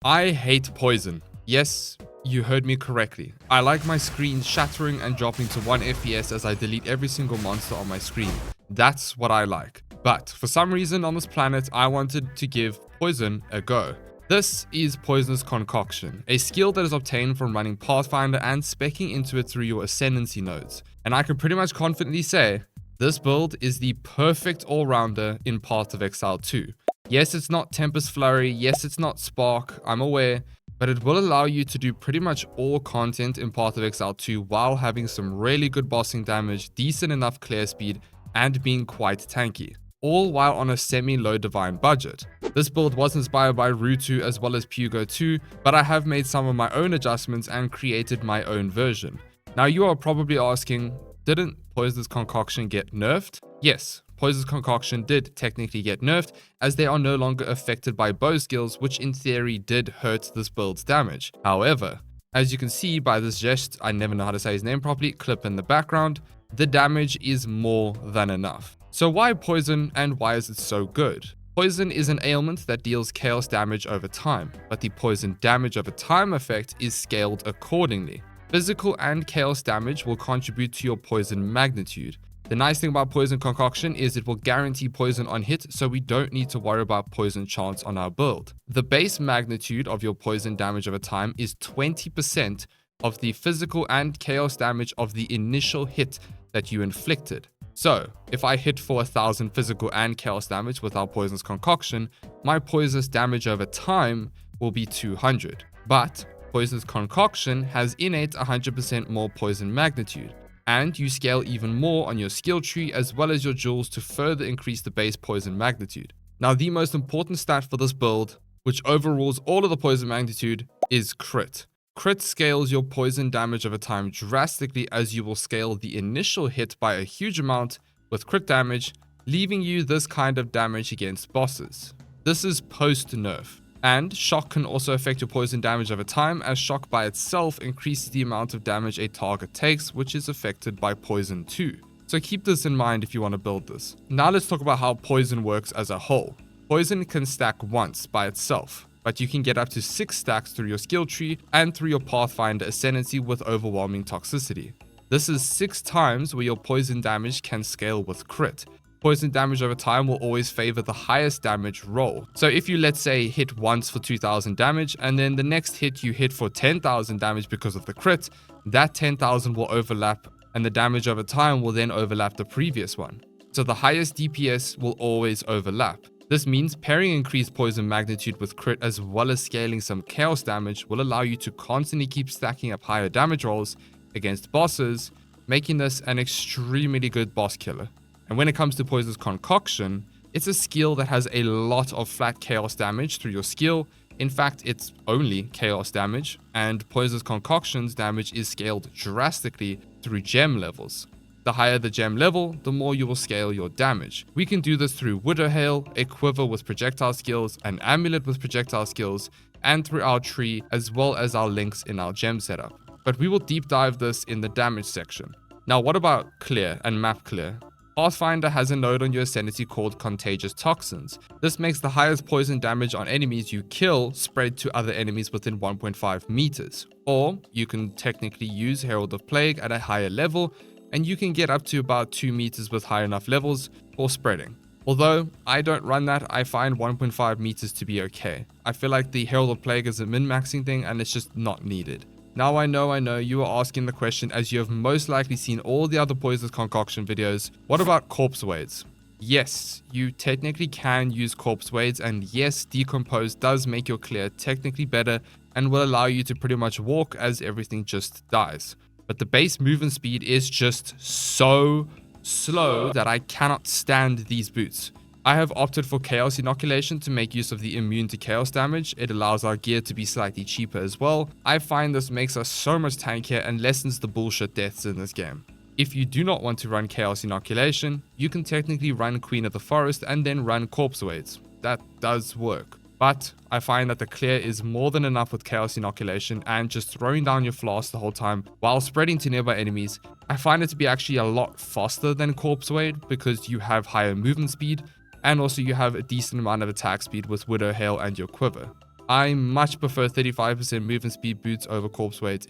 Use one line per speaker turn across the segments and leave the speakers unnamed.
I hate poison. Yes, you heard me correctly. I like my screen shattering and dropping to 1 FPS as I delete every single monster on my screen. That's what I like. But for some reason on this planet, I wanted to give poison a go. This is Poisonous Concoction, a skill that is obtained from running Pathfinder and speccing into it through your Ascendancy nodes. And I can pretty much confidently say, this build is the perfect all-rounder in Path of Exile 2. Yes, it's not Tempest Flurry, yes, it's not Spark, I'm aware, but it will allow you to do pretty much all content in Path of Exile 2 while having some really good bossing damage, decent enough clear speed, and being quite tanky. All while on a semi-low divine budget. This build was inspired by Rutu as well as Pugo 2, but I have made some of my own adjustments and created my own version. Now you are probably asking, didn't Poisonous Concoction get nerfed? Yes, Poisonous Concoction did technically get nerfed, as they are no longer affected by bow skills, which in theory did hurt this build's damage. However, as you can see by this gest, I never know how to say his name properly, clip in the background, the damage is more than enough. So why poison and why is it so good? Poison is an ailment that deals chaos damage over time, but the poison damage over time effect is scaled accordingly. Physical and chaos damage will contribute to your poison magnitude. The nice thing about Poison Concoction is it will guarantee poison on hit, so we don't need to worry about poison chance on our build. The base magnitude of your poison damage over time is 20% of the physical and chaos damage of the initial hit that you inflicted. So, if I hit for 1000 physical and chaos damage with our Poisonous Concoction, my poisonous damage over time will be 200. But Poisonous Concoction has innate 100% more poison magnitude, and you scale even more on your skill tree as well as your jewels to further increase the base poison magnitude. Now, the most important stat for this build, which overrules all of the poison magnitude, is crit. Crit scales your poison damage over time drastically, as you will scale the initial hit by a huge amount with crit damage, leaving you this kind of damage against bosses. This is post-nerf. And shock can also affect your poison damage over time, as shock by itself increases the amount of damage a target takes, which is affected by poison too. So keep this in mind if you want to build this. Now let's talk about how poison works as a whole. Poison can stack once by itself, but you can get up to 6 stacks through your skill tree and through your Pathfinder Ascendancy with overwhelming toxicity. This is 6 times where your poison damage can scale with crit. Poison damage over time will always favor the highest damage roll. So if you, let's say, hit once for 2000 damage, and then the next hit you hit for 10,000 damage because of the crit, that 10,000 will overlap, and the damage over time will then overlap the previous one. So the highest DPS will always overlap. This means pairing increased poison magnitude with crit as well as scaling some chaos damage will allow you to constantly keep stacking up higher damage rolls against bosses, making this an extremely good boss killer. And when it comes to Poisonous Concoction, it's a skill that has a lot of flat chaos damage through your skill. In fact, it's only chaos damage, and Poisonous Concoction's damage is scaled drastically through gem levels. The higher the gem level, the more you will scale your damage. We can do this through Widow Hail, a quiver with projectile skills, an amulet with projectile skills, and through our tree, as well as our links in our gem setup. But we will deep dive this in the damage section. Now, what about clear and map clear? Pathfinder has a node on your Ascendancy called Contagious Toxins. This makes the highest poison damage on enemies you kill spread to other enemies within 1.5 meters. Or you can technically use Herald of Plague at a higher level, and you can get up to about 2 meters with high enough levels for spreading. Although I don't run that, I find 1.5 meters to be okay. I feel like the Herald of Plague is a min-maxing thing and it's just not needed. Now I know you are asking the question, as you have most likely seen all the other Poisonous Concoction videos, what about Corpsewades? Yes, you technically can use Corpsewades, and yes, Decompose does make your clear technically better and will allow you to pretty much walk as everything just dies. But the base movement speed is just so slow that I cannot stand these boots. I have opted for Chaos Inoculation to make use of the immune to chaos damage. It allows our gear to be slightly cheaper as well. I find this makes us so much tankier and lessens the bullshit deaths in this game. If you do not want to run Chaos Inoculation, you can technically run Queen of the Forest and then run Corpsewades. That does work. But I find that the clear is more than enough with Chaos Inoculation, and just throwing down your flask the whole time while spreading to nearby enemies. I find it to be actually a lot faster than Corpsewade because you have higher movement speed, and also you have a decent amount of attack speed with Widow Hail and your quiver. I much prefer 35% movement speed boots over Corpsewade.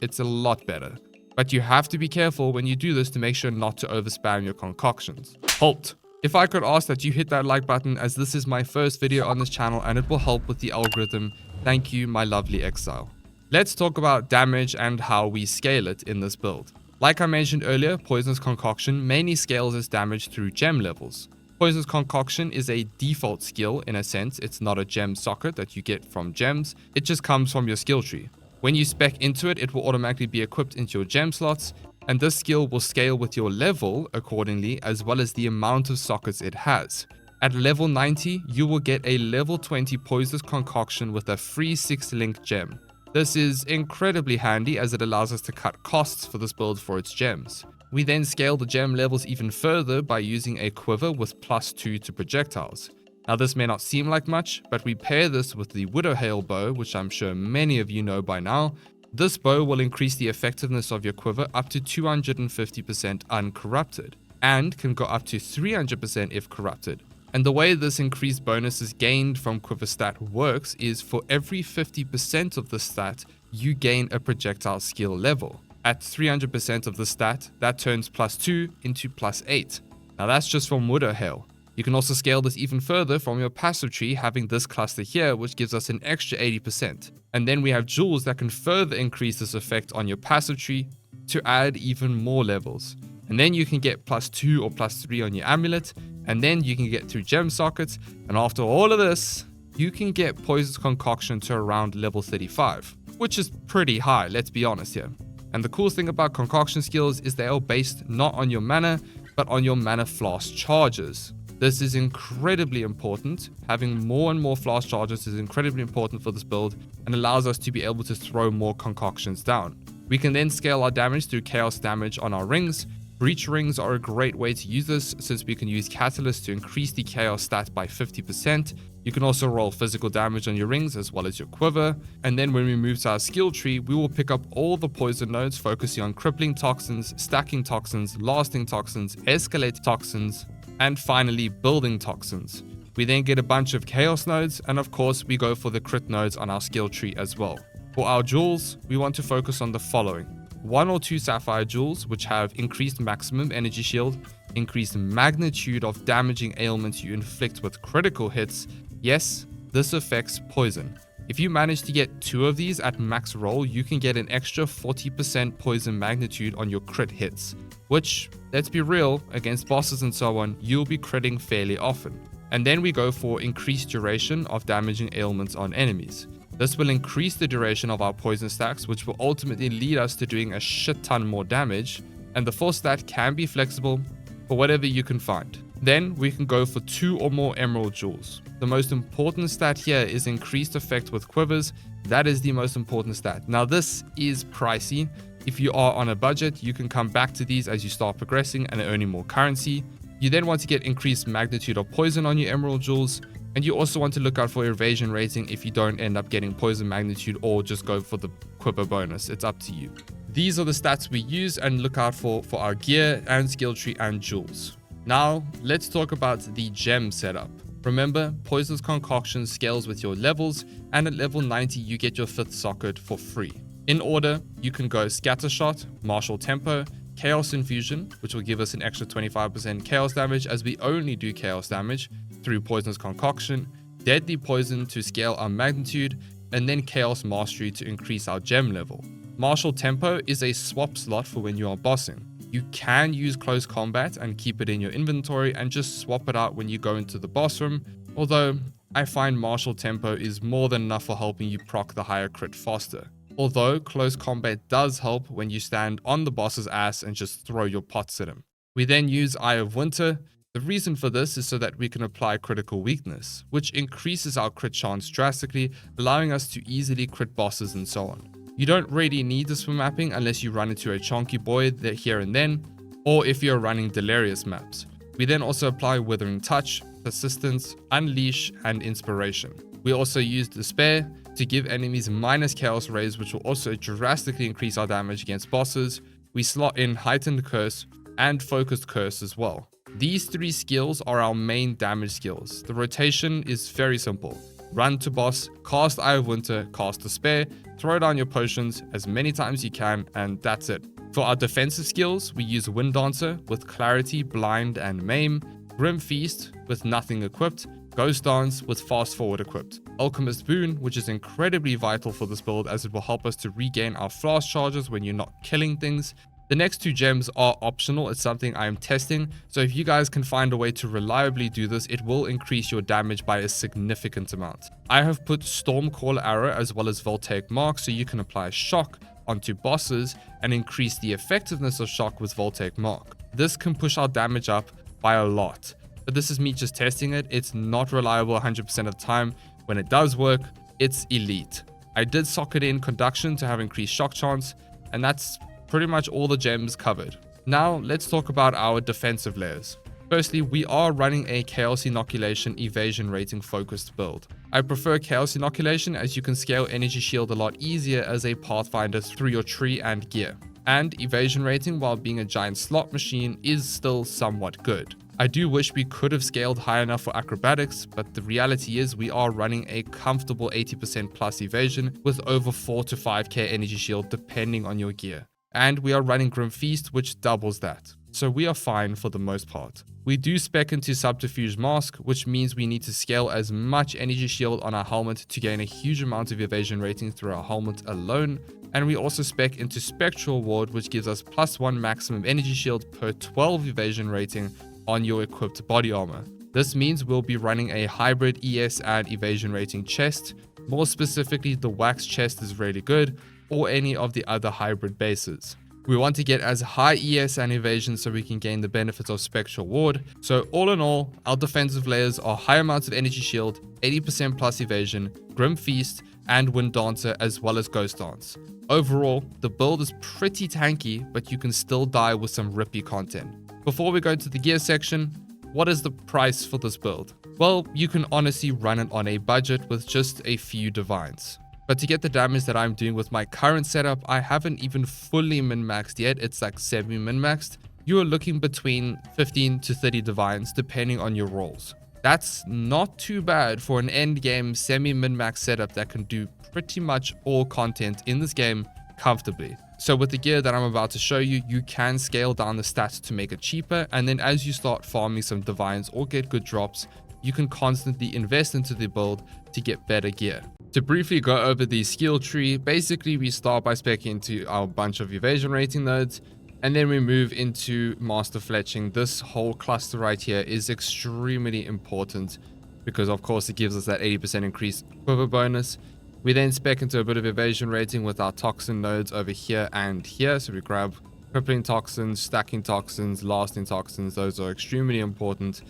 It's a lot better. But you have to be careful when you do this to make sure not to overspam your concoctions. Halt! If I could ask that you hit that like button, as this is my first video on this channel and it will help with the algorithm. Thank you, my lovely Exile. Let's talk about damage and how we scale it in this build. Like I mentioned earlier, Poisonous Concoction mainly scales its damage through gem levels. Poisonous Concoction is a default skill in a sense. It's not a gem socket that you get from gems. It just comes from your skill tree. When you spec into it, it will automatically be equipped into your gem slots, and this skill will scale with your level accordingly, as well as the amount of sockets it has. At level 90, you will get a level 20 Poisonous Concoction with a free 6-link gem. This is incredibly handy as it allows us to cut costs for this build for its gems. We then scale the gem levels even further by using a quiver with +2 to projectiles. Now this may not seem like much, but we pair this with the Widowhail bow, which I'm sure many of you know by now. This bow will increase the effectiveness of your quiver up to 250% uncorrupted, and can go up to 300% if corrupted. And the way this increased bonus is gained from quiver stat works is for every 50% of the stat, you gain a projectile skill level. At 300% of the stat, that turns +2 into +8. Now that's just from Widowhail. You can also scale this even further from your passive tree, having this cluster here, which gives us an extra 80%. And then we have jewels that can further increase this effect on your passive tree to add even more levels. And then you can get +2 or +3 on your amulet, and then you can get through gem sockets, and after all of this, you can get Poisonous Concoction to around level 35, which is pretty high, let's be honest here. And the cool thing about concoction skills is they are based not on your mana, but on your mana flask charges. This is incredibly important. Having more and more flask charges is incredibly important for this build and allows us to be able to throw more concoctions down. We can then scale our damage through chaos damage on our rings. Breach rings are a great way to use this since we can use catalyst to increase the chaos stat by 50%. You can also roll physical damage on your rings as well as your quiver. And then when we move to our skill tree, we will pick up all the poison nodes, focusing on crippling toxins, stacking toxins, lasting toxins, escalate toxins, and finally building toxins. We then get a bunch of chaos nodes, and of course we go for the crit nodes on our skill tree as well. For our jewels, we want to focus on the following: 1 or 2 sapphire jewels, which have increased maximum energy shield, increased magnitude of damaging ailments you inflict with critical hits. Yes, this affects poison. If you manage to get 2 of these at max roll, you can get an extra 40% poison magnitude on your crit hits, which, let's be real, against bosses and so on, you'll be critting fairly often. And then we go for increased duration of damaging ailments on enemies. This will increase the duration of our poison stacks, which will ultimately lead us to doing a shit ton more damage, and the force stat can be flexible for whatever you can find. Then we can go for 2 or more emerald jewels. The most important stat here is increased effect with quivers. That is the most important stat. Now this is pricey. If you are on a budget, you can come back to these as you start progressing and earning more currency. You then want to get increased magnitude of poison on your emerald jewels, and you also want to look out for evasion rating if you don't end up getting poison magnitude or just go for the quiver bonus. It's up to you. These are the stats we use and look out for our gear and skill tree and jewels. Now let's talk about the gem setup. Remember, Poisonous Concoction scales with your levels, and at level 90 you get your 5th socket for free. In order, you can go Scattershot, Martial Tempo, Chaos Infusion, which will give us an extra 25% chaos damage as we only do chaos damage through Poisonous Concoction, Deadly Poison to scale our magnitude, and then Chaos Mastery to increase our gem level. Martial Tempo is a swap slot for when you are bossing. You can use Close Combat and keep it in your inventory and just swap it out when you go into the boss room, although I find Martial Tempo is more than enough for helping you proc the higher crit faster. Although Close Combat does help when you stand on the boss's ass and just throw your pots at him. We then use Eye of Winter. The reason for this is so that we can apply Critical Weakness, which increases our crit chance drastically, allowing us to easily crit bosses and so on. You don't really need this for mapping unless you run into a chonky boy here and then, or if you're running Delirious maps. We then also apply Withering Touch, Persistence, Unleash, and Inspiration. We also use Despair to give enemies minus Chaos Rays, which will also drastically increase our damage against bosses. We slot in Heightened Curse and Focused Curse as well. These 3 skills are our main damage skills. The rotation is very simple. run to boss, cast Eye of Winter, cast Despair, throw down your potions as many times you can, and that's it. For our defensive skills, we use Wind Dancer with Clarity, Blind, and Maim, Grim Feast with nothing equipped, Ghost Dance with Fast Forward equipped, Alchemist Boon, which is incredibly vital for this build as it will help us to regain our flask charges when you're not killing things. The next 2 gems are optional. It's something I am testing, so if you guys can find a way to reliably do this, it will increase your damage by a significant amount. I have put Stormcaller Arrow as well as Voltaic Mark so you can apply Shock onto bosses and increase the effectiveness of Shock with Voltaic Mark. This can push our damage up by a lot, but this is me just testing it. It's not reliable 100% of the time. When it does work, it's elite. I did socket in Conduction to have increased shock chance, and that's pretty much all the gems covered. Now let's talk about our defensive layers. Firstly, we are running a Chaos Inoculation evasion rating focused build. I prefer Chaos Inoculation as you can scale Energy Shield a lot easier as a Pathfinder through your tree and gear. And evasion rating, while being a giant slot machine, is still somewhat good. I do wish we could have scaled high enough for acrobatics, but the reality is we are running a comfortable 80% plus evasion with over 4 to 5k Energy Shield depending on your gear. And we are running Grim Feast, which doubles that. So we are fine for the most part. We do spec into Subterfuge Mask, which means we need to scale as much Energy Shield on our helmet to gain a huge amount of evasion rating through our helmet alone. And we also spec into Spectral Ward, which gives us +1 maximum Energy Shield per 12 evasion rating on your equipped body armor. This means we'll be running a hybrid ES and evasion rating chest. More specifically, the wax chest is really good, or any of the other hybrid bases. We want to get as high ES and evasion so we can gain the benefits of Spectral Ward. So all in all, our defensive layers are high amounts of Energy Shield, 80% plus evasion, Grim Feast, and Wind Dancer as well as Ghost Dance. Overall, the build is pretty tanky, but you can still die with some rippy content. Before we go to the gear section, what is the price for this build? Well, you can honestly run it on a budget with just a few divines. But to get the damage that I'm doing with my current setup, I haven't even fully min-maxed yet. It's like semi-min-maxed. You are looking between 15 to 30 divines depending on your rolls. That's not too bad for an end game semi-min-max setup that can do pretty much all content in this game comfortably. So with the gear that I'm about to show you, you can scale down the stats to make it cheaper, and then as you start farming some divines or get good drops, you can constantly invest into the build to get better gear. To briefly go over the skill tree, basically we start by speccing into our bunch of evasion rating nodes, and then we move into master fletching. This whole cluster right here is extremely important because of course it gives us that 80% increased quiver bonus. We then spec into a bit of evasion rating with our toxin nodes over here and here. So we grab crippling toxins, stacking toxins, lasting toxins. Those are extremely important.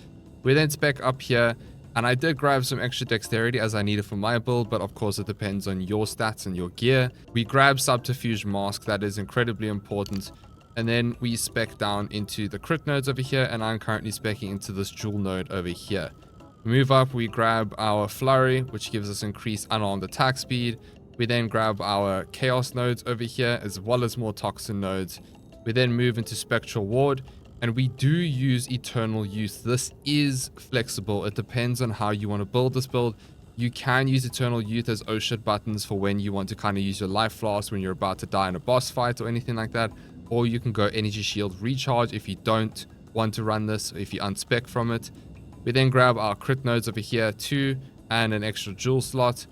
We then spec up here, and I did grab some extra dexterity as I needed for my build, but of course it depends on your stats and your gear. We grab Subterfuge Mask, that is incredibly important. And then we spec down into the crit nodes over here, and I'm currently specking into this jewel node over here. We move up, we grab our flurry, which gives us increased unarmed attack speed. We then grab our chaos nodes over here, as well as more toxin nodes. We then move into spectral ward, and we do use eternal youth. This is flexible. It depends on how you want to build this build. You can use eternal youth as oh shit buttons for when you want to kind of use your life flask when you're about to die in a boss fight or anything like that. Or you can go energy shield recharge if you don't want to run this, or if you unspec from it. We then grab our crit nodes over here too, and an extra jewel slot,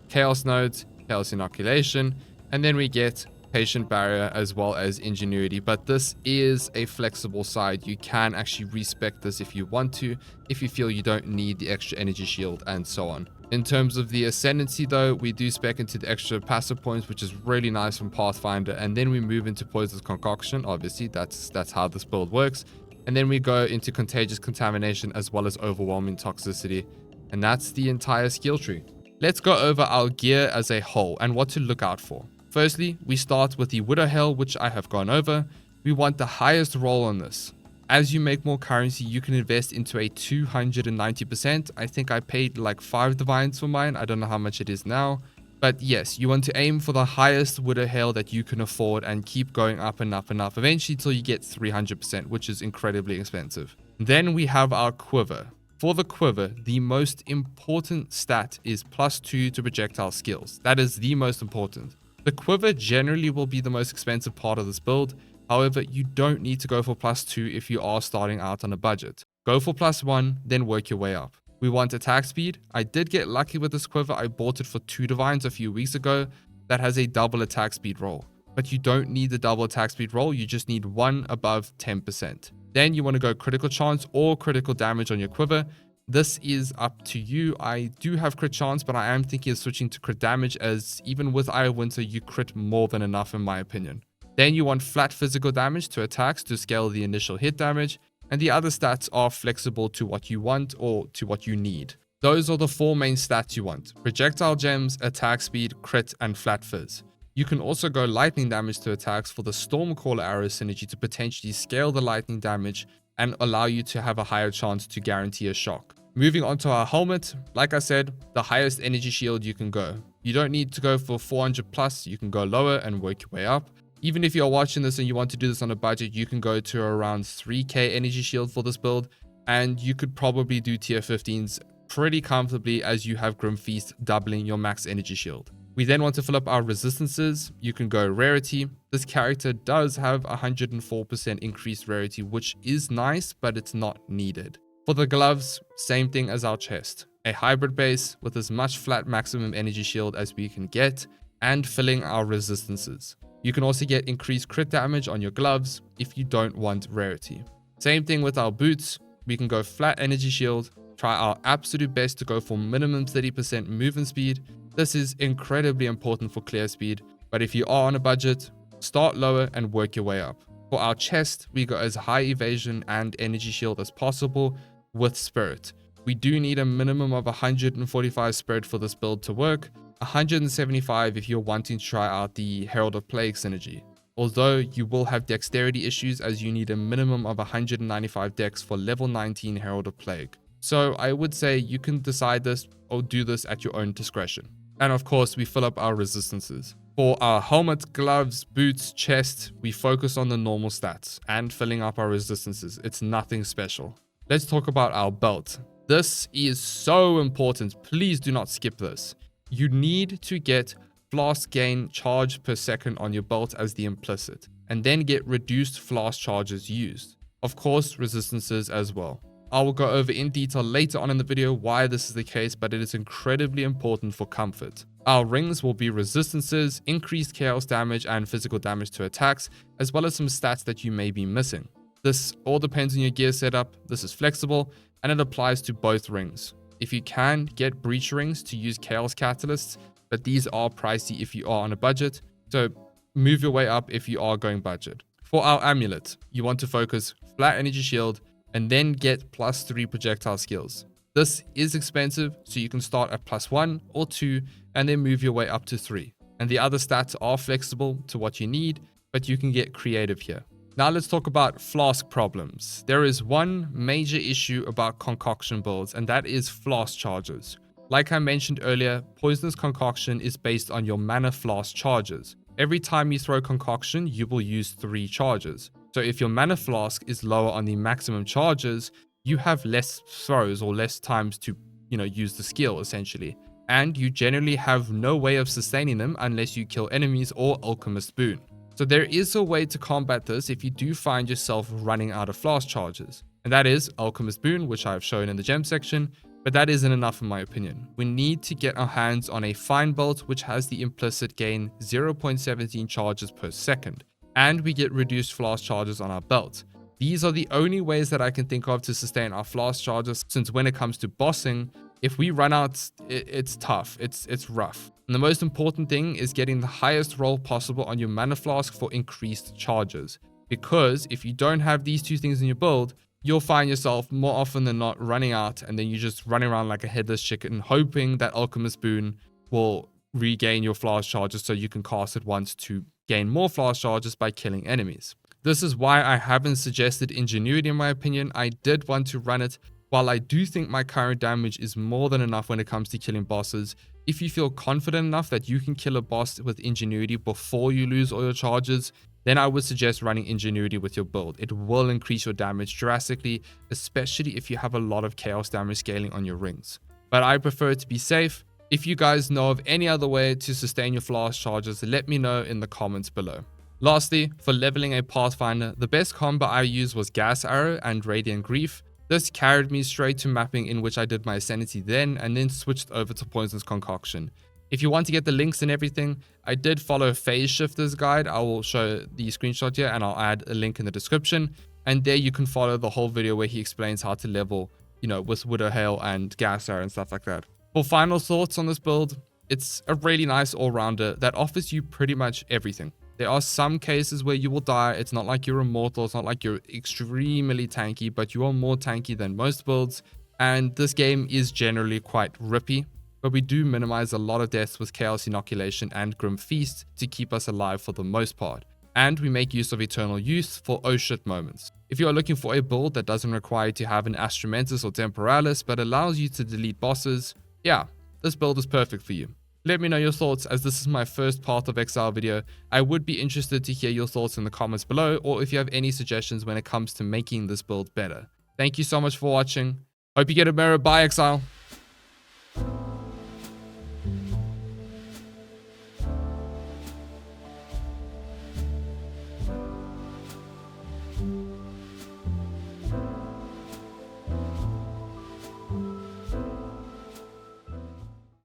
chaos nodes, chaos inoculation, and then we get patient barrier as well as ingenuity. But this is a flexible side. You can actually respec this if you want to, if you feel you don't need the extra energy shield and so on. In terms of the ascendancy though, we do spec into the extra passive points, which is really nice from Pathfinder, and then we move into Poisonous Concoction. Obviously that's how this build works. And then we go into Contagious Contamination as well as Overwhelming Toxicity. And that's the entire skill tree. Let's go over our gear as a whole and what to look out for. Firstly, we start with the Widow Hell, which I have gone over. We want the highest roll on this. As you make more currency, you can invest into a 290%. I think I paid like 5 divines for mine. I don't know how much it is now. But yes, you want to aim for the highest Widow Hail that you can afford and keep going up and up and up, eventually till you get 300%, which is incredibly expensive. Then we have our Quiver. For the quiver, the most important stat is +2 to projectile skills. That is the most important. The quiver generally will be the most expensive part of this build. However, you don't need to go for +2 if you are starting out on a budget. Go for +1, then work your way up. We want attack speed. I did get lucky with this quiver. I bought it for 2 divines a few weeks ago. That has a double attack speed roll. But you don't need the double attack speed roll. You just need one above 10%. Then you want to go critical chance or critical damage on your quiver. This is up to you. I do have crit chance, but I am thinking of switching to crit damage, as even with Eye of Winter, you crit more than enough in my opinion. Then you want flat physical damage to attacks to scale the initial hit damage, and the other stats are flexible to what you want or to what you need. Those are the 4 main stats you want: projectile gems, attack speed, crit, and flat fizz. You can also go lightning damage to attacks for the Stormcaller arrow synergy to potentially scale the lightning damage and allow you to have a higher chance to guarantee a shock. Moving on to our helmet, like I said, the highest energy shield you can go. You don't need to go for 400 plus, you can go lower and work your way up. Even if you're watching this and you want to do this on a budget, you can go to around 3k energy shield for this build, and you could probably do tier 15s pretty comfortably, as you have Grim Feast doubling your max energy shield. We then want to fill up our resistances. You can go rarity. This character does have 104% increased rarity, which is nice, but it's not needed. For the gloves, same thing as our chest. A hybrid base with as much flat maximum energy shield as we can get, and filling our resistances. You can also get increased crit damage on your gloves if you don't want rarity. Same thing with our boots. We can go flat energy shield, try our absolute best to go for minimum 30% movement speed. This is incredibly important for clear speed, but if you are on a budget, start lower and work your way up. For our chest, we go as high evasion and energy shield as possible with spirit. We do need a minimum of 145 spirit for this build to work, 175 if you're wanting to try out the Herald of Plague synergy. Although you will have dexterity issues, as you need a minimum of 195 dex for level 19 Herald of Plague. So I would say you can decide this or do this at your own discretion. And of course, we fill up our resistances. For our helmet, gloves, boots, chest, we focus on the normal stats and filling up our resistances. It's nothing special. Let's talk about our belt. This is so important. Please do not skip this. You need to get flask gain charge per second on your belt as the implicit, and then get reduced flask charges used. Of course, resistances as well. I will go over in detail later on in the video why this is the case, but it is incredibly important for comfort. Our rings will be resistances, increased chaos damage, and physical damage to attacks, as well as some stats that you may be missing. This all depends on your gear setup. This is flexible, and it applies to both rings. If you can, get breach rings to use chaos catalysts, but these are pricey if you are on a budget, so move your way up if you are going budget. For our amulet, you want to focus flat energy shield and then get +3 projectile skills. This is expensive, so you can start at +1 or 2 and then move your way up to 3. And the other stats are flexible to what you need, but you can get creative here. Now let's talk about flask problems. There is one major issue about concoction builds, and that is flask charges. Like I mentioned earlier, Poisonous Concoction is based on your mana flask charges. Every time you throw concoction, you will use 3 charges. So if your mana flask is lower on the maximum charges, you have less throws or less times to, use the skill essentially. And you generally have no way of sustaining them unless you kill enemies or Alchemist Boon. So there is a way to combat this if you do find yourself running out of flask charges. And that is Alchemist Boon, which I have shown in the gem section, but that isn't enough in my opinion. We need to get our hands on a fine belt, which has the implicit gain 0.17 charges per second. And we get reduced flask charges on our belt. These are the only ways that I can think of to sustain our flask charges, since when it comes to bossing, if we run out, it's tough, it's rough. And the most important thing is getting the highest roll possible on your mana flask for increased charges. Because if you don't have these 2 things in your build, you'll find yourself more often than not running out, and then you're just running around like a headless chicken, hoping that Alchemist Boon will regain your flask charges so you can cast it once to gain more flask charges by killing enemies. This is why I haven't suggested Ingenuity in my opinion. I did want to run it. While I do think my current damage is more than enough when it comes to killing bosses, if you feel confident enough that you can kill a boss with Ingenuity before you lose all your charges, then I would suggest running Ingenuity with your build. It will increase your damage drastically, especially if you have a lot of chaos damage scaling on your rings. But I prefer to be safe. If you guys know of any other way to sustain your flask charges, let me know in the comments below. Lastly, for leveling a Pathfinder, the best combo I used was Gas Arrow and Radiant Grief. This carried me straight to mapping, in which I did my Sanity then, and then switched over to Poisonous Concoction. If you want to get the links and everything, I did follow Phase Shifter's guide. I will show the screenshot here and I'll add a link in the description. And there you can follow the whole video where he explains how to level, with Widow Hail and Gas Arrow and stuff like that. For final thoughts on this build, it's a really nice all-rounder that offers you pretty much everything. There are some cases where you will die. It's not like you're immortal. It's not like you're extremely tanky, but you are more tanky than most builds. And this game is generally quite rippy, but we do minimize a lot of deaths with Chaos Inoculation and Grim Feast to keep us alive for the most part. And we make use of Eternal Youth for oh shit moments. If you are looking for a build that doesn't require you to have an Astromentus or Temporalis, but allows you to delete bosses, yeah, this build is perfect for you. Let me know your thoughts, as this is my first Path of Exile video. I would be interested to hear your thoughts in the comments below, or if you have any suggestions when it comes to making this build better. Thank you so much for watching. Hope you get a mirror. Bye, Exile.